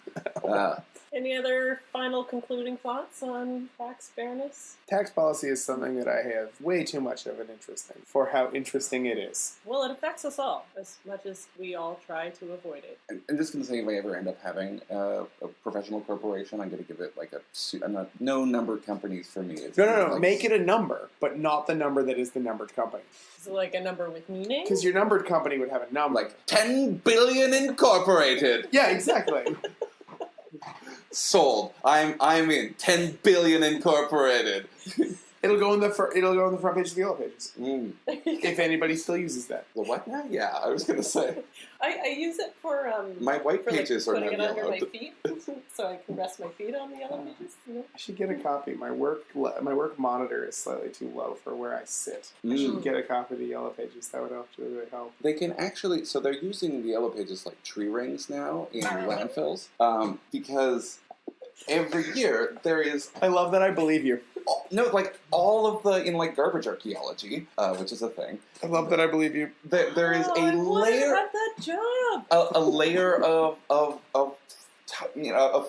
Any other final concluding thoughts on tax fairness? Tax policy is something that I have way too much of an interest in for how interesting it is. Well, it affects us all as much as we all try to avoid it. I'm just going to say, if I ever end up having a professional corporation, I'm going to give it no numbered companies for me. It's No. Make it a number, but not the number that is the numbered company. So like a number with meaning? Because your numbered company would have a number. Like 10 billion incorporated. Yeah, exactly. Sold. I'm in 10 billion incorporated. It'll go on the front page of the Yellow Pages. If anybody still uses that. The what now? Yeah, I was going to say. I use it for my white for, pages like, are putting not it under yellow. my feet, so I can rest my feet on the Yellow Pages. I should get a copy. My work monitor is slightly too low for where I sit. I should get a copy of the Yellow Pages. That would actually really help. They can actually, so they're using the Yellow Pages like tree rings now in landfills because every year there is. I love that. I believe you. No, like all of the garbage archaeology, which is a thing. I love that. I believe you. There is I a want to layer. have that job. A layer of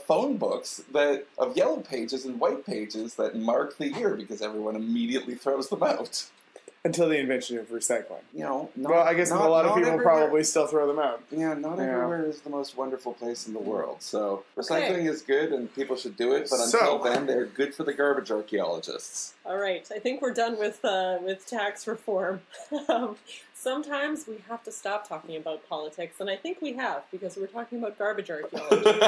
phone books of Yellow Pages and White Pages that mark the year because everyone immediately throws them out. Until the invention of recycling. Well, I guess a lot of people probably still throw them out. Yeah, not everywhere is the most wonderful place in the world. So recycling is good and people should do it, but until then, they're good for the garbage archaeologists. All right, I think we're done with tax reform. Sometimes we have to stop talking about politics, and I think we have, because we're talking about garbage archaeology.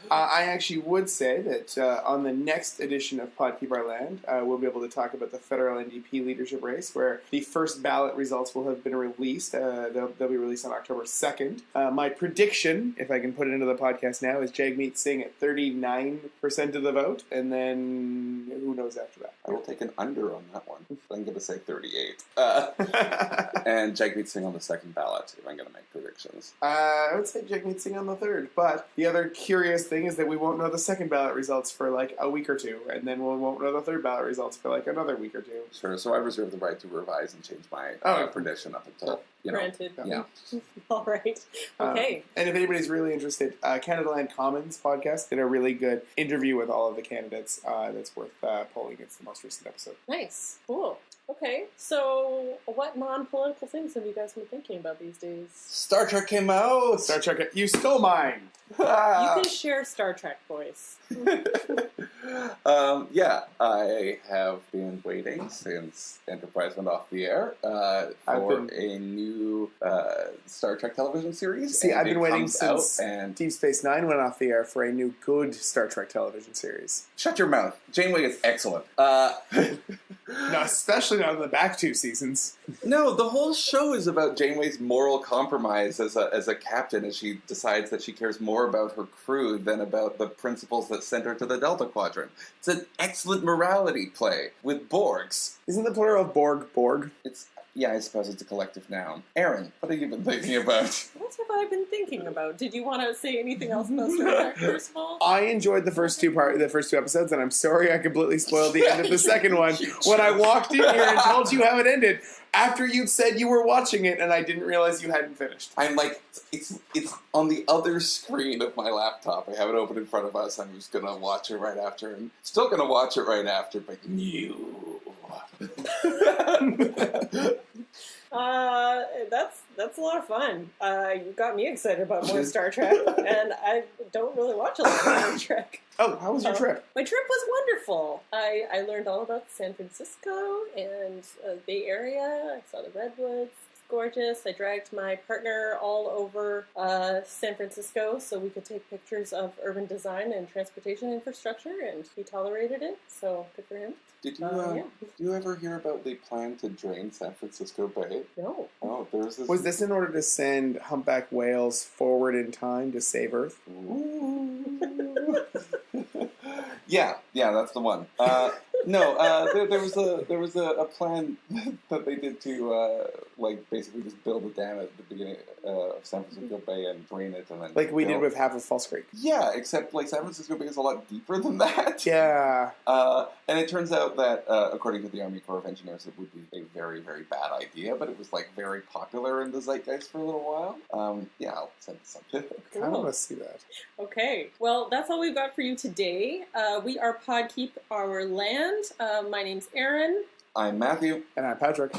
I actually would say that on the next edition of Pod Keep Our Land, we'll be able to talk about the federal NDP leadership race, where the first ballot results will have been released. They'll be released on October 2nd. My prediction, if I can put it into the podcast now, is Jagmeet Singh at 39% of the vote, and then who knows after that. I will take an under on that one. I'm going to say 38. And Jagmeet Singh on the second ballot, if I'm going to make predictions. I would say Jagmeet Singh on the third, but the other curious thing is that we won't know the second ballot results for like a week or two, and then we won't know the third ballot results for like another week or two. Sure, so I reserve the right to revise and change my prediction up until, Granted. Yeah. All right. Okay. And if anybody's really interested, Canada Land Commons podcast did a really good interview with all of the candidates that's worth polling. It's the most recent episode. Nice. Cool. Okay. So what non-political things have you guys been thinking about these days? Star Trek came out! Star Trek, you stole mine! You can share Star Trek voice. Yeah, I have been waiting since Enterprise went off the air for a new Star Trek television series. See, I've been waiting since and Deep Space Nine went off the air for a new good Star Trek television series. Shut your mouth. Janeway is excellent. No, especially not in the back two seasons. No, the whole show is about Janeway's moral compromise as a captain as she decides that she cares more about her crew than about the principles that sent her to the Delta Quadrant. It's an excellent morality play with Borgs. Isn't the plural of Borg? Yeah, I suppose it's a collective noun. Aaron, what have you been thinking about? What have I been thinking about? Did you want to say anything else about Star Trek, first of all? I enjoyed the first two episodes, and I'm sorry I completely spoiled the end of the second one when I walked in here and told you how it ended after you'd said you were watching it, and I didn't realize you hadn't finished. I'm like, it's on the other screen of my laptop. I have it open in front of us. I'm just going to watch it right after. And still going to watch it right after, but new. That's a lot of fun. You got me excited about more Star Trek, and I don't really watch a lot of Star Trek. Oh, how was your trip? My trip was wonderful. I learned all about San Francisco and the Bay Area. I saw the redwoods. It's gorgeous. I dragged my partner all over San Francisco so we could take pictures of urban design and transportation infrastructure, and he tolerated it, so good for him. Did you ever hear about the plan to drain San Francisco Bay? No. Oh, there's this. Was this in order to send humpback whales forward in time to save Earth? Yeah, that's the one. There was a plan that they did to basically just build a dam at the beginning of San Francisco Bay and drain it, and then Like we did with half of False Creek. Yeah, except San Francisco Bay is a lot deeper than that. Yeah. And it turns out that according to the Army Corps of Engineers, it would be a very, very bad idea, but it was very popular in the zeitgeist for a little while. I'll send something. I kind of want to see that. Okay, well, that's all we've got for you today. We are Pod Keep Our Land. My name's Erin. I'm Matthew. And I'm Patrick.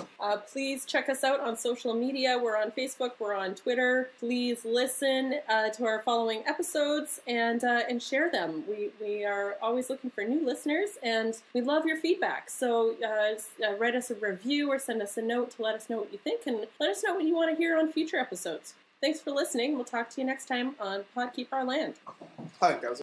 Please check us out on social media. We're on Facebook. We're on Twitter. Please listen to our following episodes and share them. We are always looking for new listeners, and we love your feedback. So write us a review or send us a note to let us know what you think, and let us know what you want to hear on future episodes. Thanks for listening. We'll talk to you next time on Pod Keep Our Land. I think that was